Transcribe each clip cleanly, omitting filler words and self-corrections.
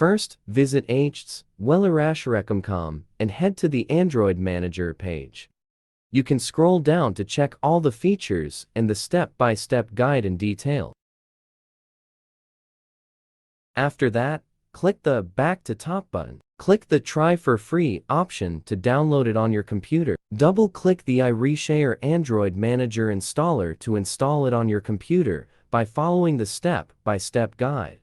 First, visit iReaShare.com and head to the Android Manager page. You can scroll down to check all the features and the step-by-step guide in detail. After that, click the Back to Top button. Click the Try for Free option to download it on your computer. Double-click the iReaShare Android Manager installer to install it on your computer by following the step-by-step guide.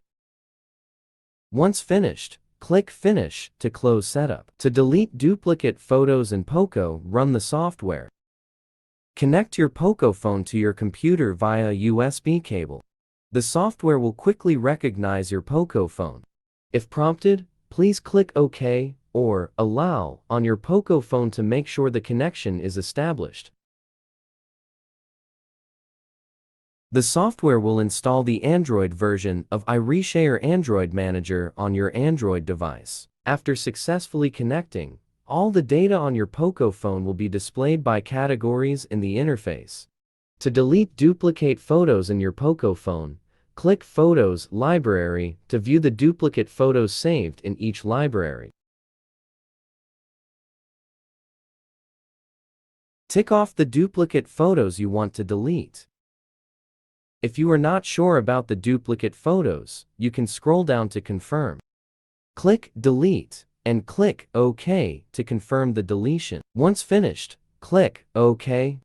Once finished, click Finish to close setup. To delete duplicate photos in POCO, run the software. Connect your POCO phone to your computer via USB cable. The software will quickly recognize your POCO phone. If prompted, please click OK or Allow on your POCO phone to make sure the connection is established. The software will install the Android version of iReaShare Android Manager on your Android device. After successfully connecting, all the data on your POCO phone will be displayed by categories in the interface. To delete duplicate photos in your POCO phone, click Photos Library to view the duplicate photos saved in each library. Tick off the duplicate photos you want to delete. If you are not sure about the duplicate photos, you can scroll down to confirm. Click Delete and click OK to confirm the deletion. Once finished, click OK.